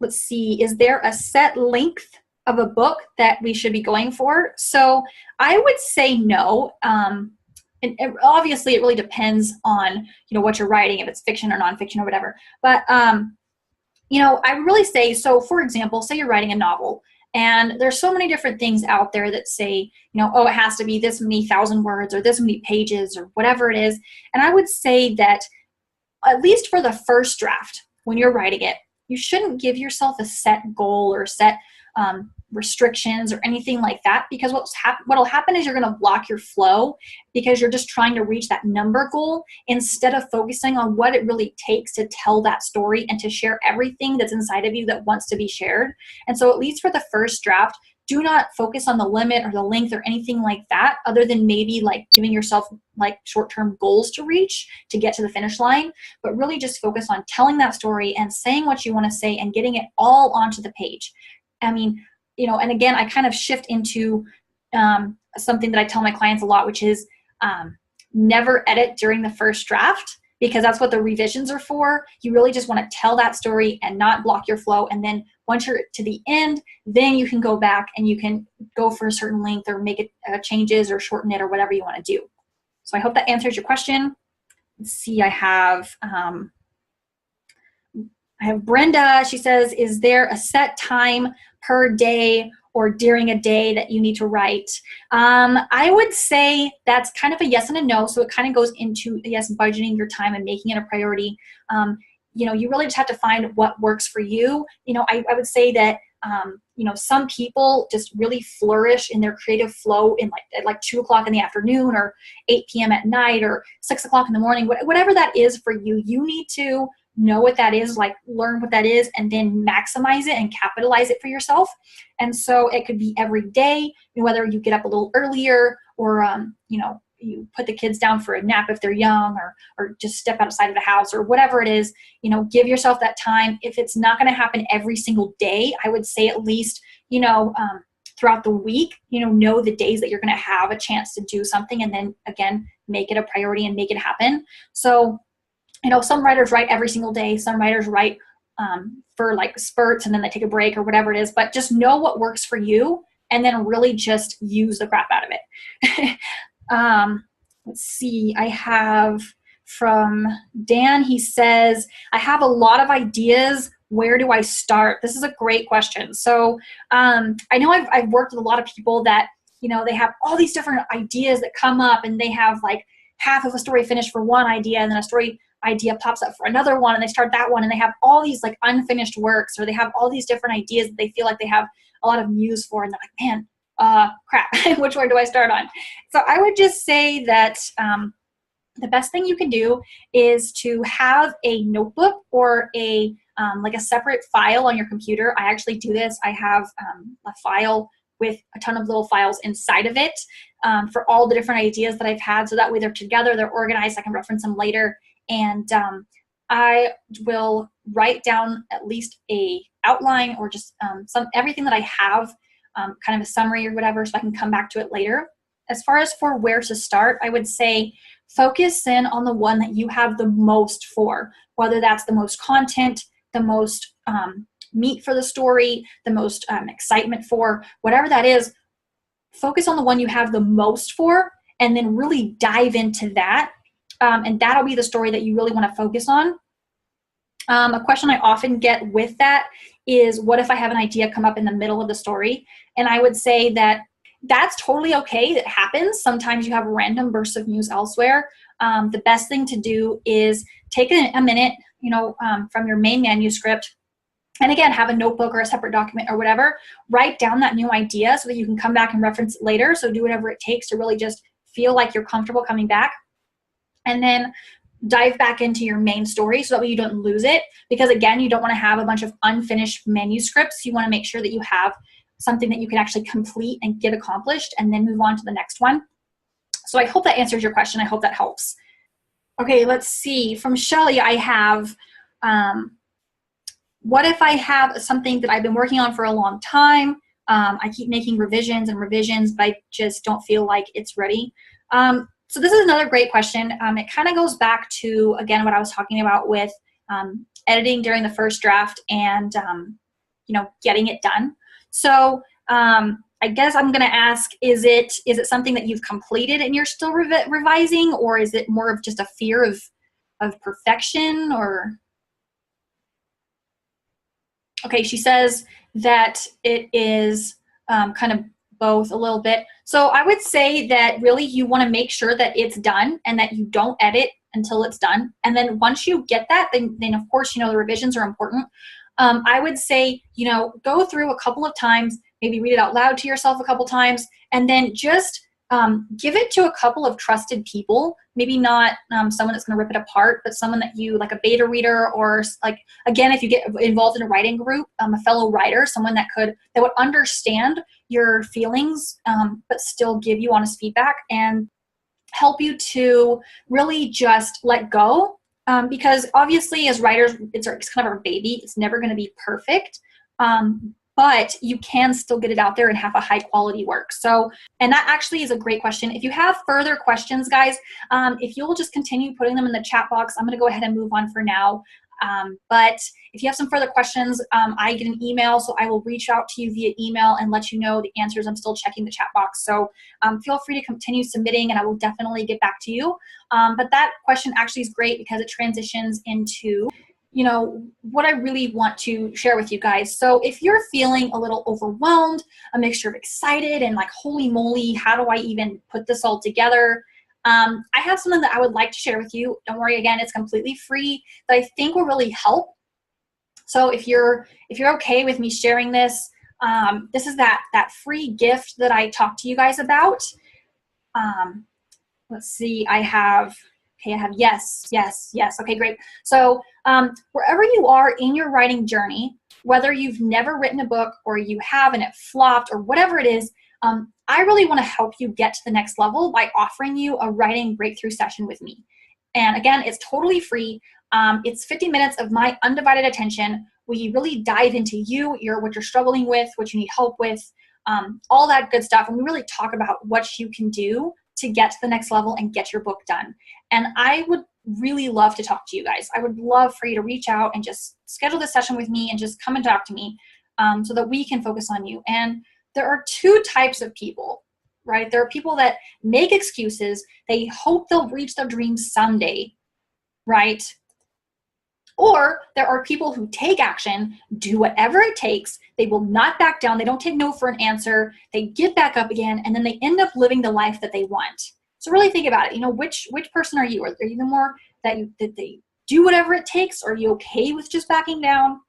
let's see, is there a set length of a book that we should be going for? So I would say no. And obviously, it really depends on, what you're writing, if it's fiction or nonfiction or whatever. But, I really say, so for example, say you're writing a novel, and there's so many different things out there that say, oh, it has to be this many thousand words or this many pages or whatever it is. And I would say that at least for the first draft, when you're writing it, you shouldn't give yourself a set goal or set restrictions or anything like that, because what'll happen is you're going to block your flow because you're just trying to reach that number goal instead of focusing on what it really takes to tell that story and to share everything that's inside of you that wants to be shared. And so at least for the first draft, do not focus on the limit or the length or anything like that, other than maybe like giving yourself like short-term goals to reach to get to the finish line, but really just focus on telling that story and saying what you want to say and getting it all onto the page. I mean, and again, I kind of shift into something that I tell my clients a lot, which is never edit during the first draft, because that's what the revisions are for. You really just want to tell that story and not block your flow. And then once you're to the end, then you can go back and you can go for a certain length or make it changes or shorten it or whatever you want to do. So I hope that answers your question. Let's see, I have Brenda. She says, is there a set time per day or during a day that you need to write? I would say that's kind of a yes and a no. So it kind of goes into, yes, budgeting your time and making it a priority. You really just have to find what works for you. I would say that some people just really flourish in their creative flow at like 2 o'clock in the afternoon or 8 p.m. at night or 6 o'clock in the morning. Whatever that is for you, you need to know what that is, like learn what that is, and then maximize it and capitalize it for yourself. And so it could be every day, whether you get up a little earlier or, you put the kids down for a nap if they're young, or just step outside of the house or whatever it is, give yourself that time. If it's not going to happen every single day, I would say at least, throughout the week, know the days that you're going to have a chance to do something, and then again, make it a priority and make it happen. So, some writers write every single day. Some writers write for like spurts and then they take a break or whatever it is, but just know what works for you and then really just use the crap out of it. Let's see, I have from Dan, he says, I have a lot of ideas. Where do I start? This is a great question. So I know I've worked with a lot of people that, they have all these different ideas that come up, and they have like half of a story finished for one idea, and then a story idea pops up for another one, and they start that one, and they have all these like unfinished works, or they have all these different ideas that they feel like they have a lot of muse for, and they're like, man, crap, which one do I start on? So I would just say that the best thing you can do is to have a notebook or a separate file on your computer. I actually do this. I have a file with a ton of little files inside of it for all the different ideas that I've had. So that way they're together, they're organized, I can reference them later. And I will write down at least a outline or just everything that I have, kind of a summary or whatever, so I can come back to it later. As far as for where to start, I would say focus in on the one that you have the most for, whether that's the most content, the most meat for the story, the most excitement for, whatever that is. Focus on the one you have the most for, and then really dive into that. And that'll be the story that you really want to focus on. A question I often get with that is, what if I have an idea come up in the middle of the story? And I would say that that's totally okay. That happens. Sometimes you have random bursts of muse elsewhere. The best thing to do is take a minute, from your main manuscript, and again, have a notebook or a separate document or whatever. Write down that new idea so that you can come back and reference it later. So do whatever it takes to really just feel like you're comfortable coming back. And then dive back into your main story so that way you don't lose it. Because again, you don't want to have a bunch of unfinished manuscripts. You want to make sure that you have something that you can actually complete and get accomplished, and then move on to the next one. So I hope that answers your question. I hope that helps. Okay, let's see. From Shelly, I have, what if I have something that I've been working on for a long time? I keep making revisions and revisions, but I just don't feel like it's ready. So this is another great question. It kind of goes back to, again, what I was talking about with editing during the first draft and, getting it done. So I guess I'm going to ask, is it something that you've completed and you're still revising, or is it more of just a fear of perfection? Or okay, she says that it is kind of both a little bit. So I would say that really you want to make sure that it's done and that you don't edit until it's done. And then once you get that, then of course, the revisions are important. I would say, go through a couple of times, maybe read it out loud to yourself a couple times, and then just give it to a couple of trusted people. Maybe not someone that's going to rip it apart, but someone that you, like a beta reader, or like, again, if you get involved in a writing group, a fellow writer, someone that would understand your feelings, but still give you honest feedback and help you to really just let go. Because obviously as writers, it's kind of our baby. It's never going to be perfect. But you can still get it out there and have a high quality work. So, and that actually is a great question. If you have further questions, guys, if you'll just continue putting them in the chat box, I'm going to go ahead and move on for now. But if you have some further questions, I get an email, so I will reach out to you via email and let you know the answers. I'm still checking the chat box. So feel free to continue submitting and I will definitely get back to you. But that question actually is great because it transitions into you know, what I really want to share with you guys. So if you're feeling a little overwhelmed, a mixture of excited and like, holy moly, how do I even put this all together? I have something that I would like to share with you. Don't worry, again, it's completely free, that I think will really help. So if you're okay with me sharing this, this is that free gift that I talked to you guys about. Let's see, I have yes. Okay, great. So wherever you are in your writing journey, whether you've never written a book or you have and it flopped or whatever it is, I really want to help you get to the next level by offering you a writing breakthrough session with me. And again, it's totally free. It's 50 minutes of my undivided attention. We really dive into you, what you're struggling with, what you need help with, all that good stuff. And we really talk about what you can do to get to the next level and get your book done. And I would really love to talk to you guys. I would love for you to reach out and just schedule this session with me and just come and talk to me so that we can focus on you. And there are two types of people, right? There are people that make excuses. They hope they'll reach their dreams someday, right? Or there are people who take action, do whatever it takes. They will not back down. They don't take no for an answer. They get back up again, and then they end up living the life that they want. So really think about it. You know, which person are you? Are you the more that they do whatever it takes? Or are you okay with just backing down?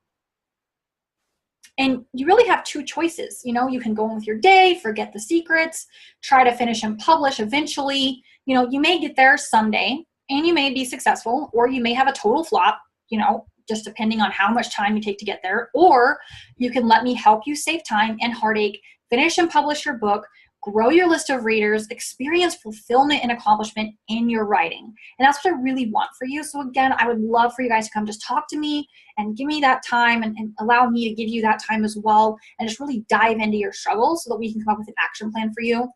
And you really have two choices. You know, you can go on with your day, forget the secrets, try to finish and publish eventually. You know, you may get there someday, and you may be successful, or you may have a total flop, you know, just depending on how much time you take to get there. Or you can let me help you save time and heartache, finish and publish your book, grow your list of readers, experience fulfillment and accomplishment in your writing. And that's what I really want for you. So again, I would love for you guys to come just talk to me and give me that time and allow me to give you that time as well, and just really dive into your struggles so that we can come up with an action plan for you.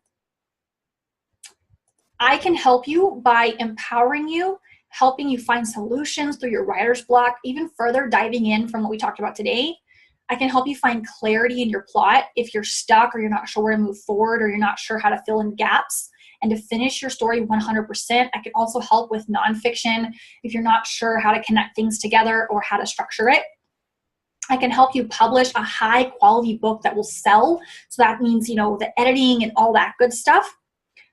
I can help you by empowering you, helping you find solutions through your writer's block, even further diving in from what we talked about today. I can help you find clarity in your plot if you're stuck or you're not sure where to move forward or you're not sure how to fill in gaps and to finish your story 100%. I can also help with nonfiction if you're not sure how to connect things together or how to structure it. I can help you publish a high quality book that will sell. So that means, you know, the editing and all that good stuff.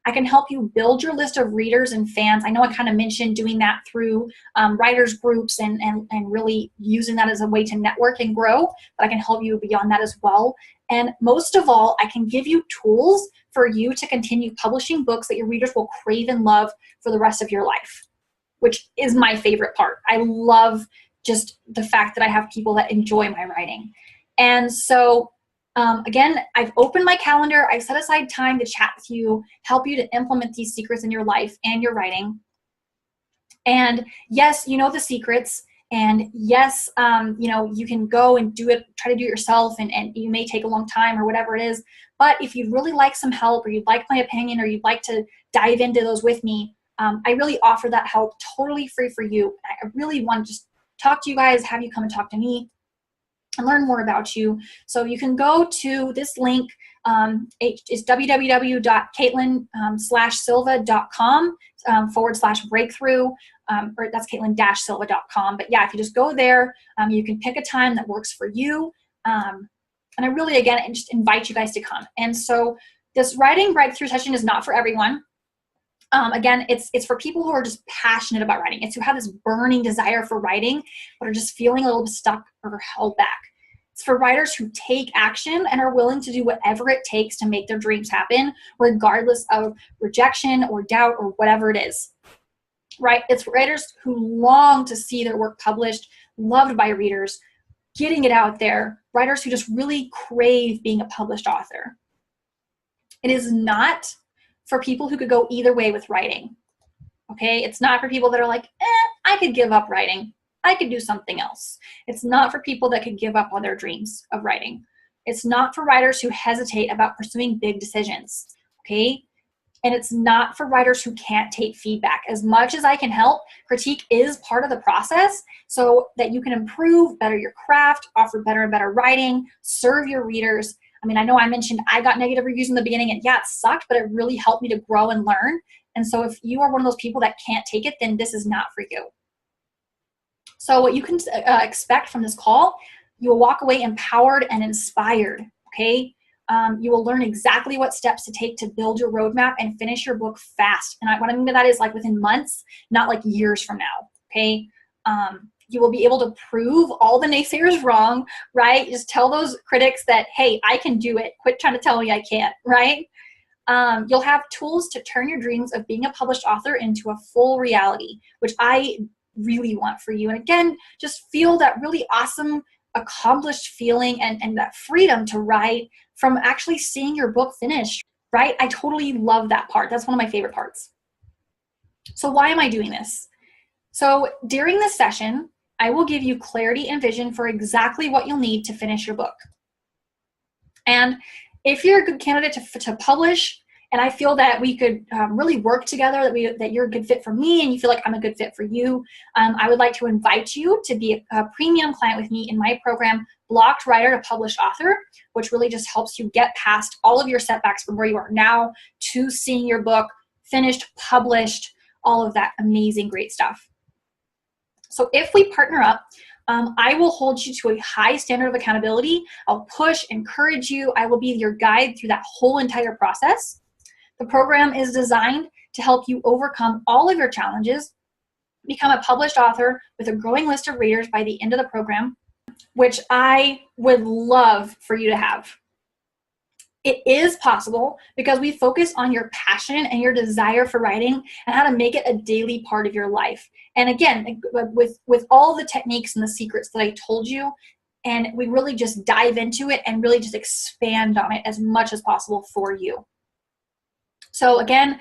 I can help you build your list of readers and fans. I know I kind of mentioned doing that through writers groups and really using that as a way to network and grow, but I can help you beyond that as well. And most of all, I can give you tools for you to continue publishing books that your readers will crave and love for the rest of your life, which is my favorite part. I love just the fact that I have people that enjoy my writing. And so again, I've opened my calendar. I've set aside time to chat with you, help you to implement these secrets in your life and your writing. And yes, you know the secrets. And yes, you know, you can go and do it, try to do it yourself, and you may take a long time or whatever it is. But if you'd really like some help, or you'd like my opinion, or you'd like to dive into those with me, I really offer that help totally free for you. I really want to just talk to you guys, have you come and talk to me and learn more about you. So you can go to this link. It's www.caitlin/silva.com /breakthrough, or that's caitlin-silva.com. But yeah, if you just go there, you can pick a time that works for you. And I really, again, just invite you guys to come. And so this writing breakthrough session is not for everyone. Again, it's for people who are just passionate about writing. It's who have this burning desire for writing, but are just feeling a little bit stuck or held back. It's for writers who take action and are willing to do whatever it takes to make their dreams happen, regardless of rejection or doubt or whatever it is, right? It's for writers who long to see their work published, loved by readers, getting it out there, writers who just really crave being a published author. It is not for people who could go either way with writing, okay? It's not for people that are like, I could give up writing. I could do something else. It's not for people that could give up on their dreams of writing. It's not for writers who hesitate about pursuing big decisions, okay? And it's not for writers who can't take feedback. As much as I can help, critique is part of the process so that you can improve, better your craft, offer better and better writing, serve your readers. I mean, I know I mentioned I got negative reviews in the beginning, and yeah, it sucked, but it really helped me to grow and learn. And so if you are one of those people that can't take it, then this is not for you. So what you can expect from this call, you will walk away empowered and inspired, okay? You will learn exactly what steps to take to build your roadmap and finish your book fast. And what I mean by that is like within months, not like years from now, okay? You will be able to prove all the naysayers wrong, right? Just tell those critics that, hey, I can do it. Quit trying to tell me I can't, right? You'll have tools to turn your dreams of being a published author into a full reality, which I really want for you. And again, just feel that really awesome, accomplished feeling and that freedom to write from actually seeing your book finished, right? I totally love that part. That's one of my favorite parts. So why am I doing this? So during this session, I will give you clarity and vision for exactly what you'll need to finish your book. And if you're a good candidate to publish, and I feel that we could really work together, that you're a good fit for me and you feel like I'm a good fit for you, I would like to invite you to be a premium client with me in my program, Blocked Writer to Published Author, which really just helps you get past all of your setbacks from where you are now to seeing your book finished, published, all of that amazing, great stuff. So if we partner up, I will hold you to a high standard of accountability. I'll push, encourage you. I will be your guide through that whole entire process. The program is designed to help you overcome all of your challenges, become a published author with a growing list of readers by the end of the program, which I would love for you to have. It is possible because we focus on your passion and your desire for writing and how to make it a daily part of your life. And again, with all the techniques and the secrets that I told you, and we really just dive into it and really just expand on it as much as possible for you. So again,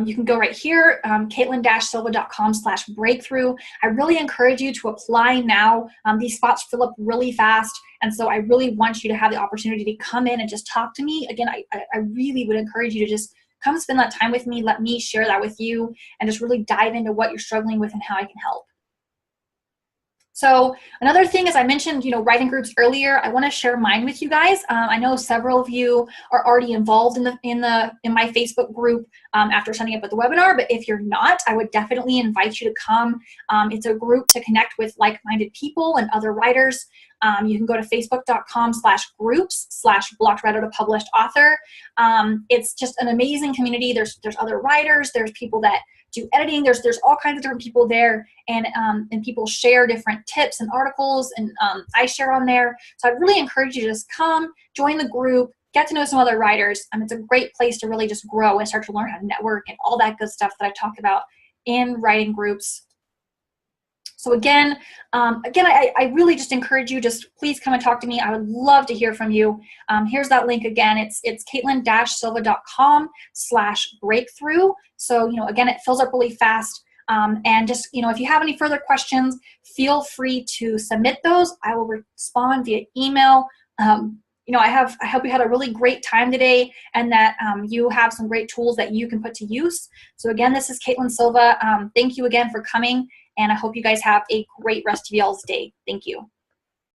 you can go right here, caitlin-silva.com/breakthrough. I really encourage you to apply now. These spots fill up really fast, and so I really want you to have the opportunity to come in and just talk to me. Again, I really would encourage you to just come spend that time with me. Let me share that with you and just really dive into what you're struggling with and how I can help. So another thing, as I mentioned, writing groups earlier, I want to share mine with you guys. I know several of you are already involved in my Facebook group after signing up at the webinar, but if you're not, I would definitely invite you to come. It's a group to connect with like-minded people and other writers. You can go to facebook.com/groups/blocked writer to published author. It's just an amazing community. There's other writers. There's people that do editing. There's all kinds of different people there, and people share different tips and articles, and I share on there. So I really encourage you to just come, join the group, get to know some other writers. It's a great place to really just grow and start to learn how to network and all that good stuff that I talked about in writing groups. So again, I really just encourage you, just please come and talk to me. I would love to hear from you. Here's that link again. It's caitlin-silva.com/breakthrough. So, again, it fills up really fast. And just, if you have any further questions, feel free to submit those. I will respond via email. I hope you had a really great time today and that you have some great tools that you can put to use. So again, this is Caitlin Silva. Thank you again for coming, and I hope you guys have a great rest of y'all's day. Thank you.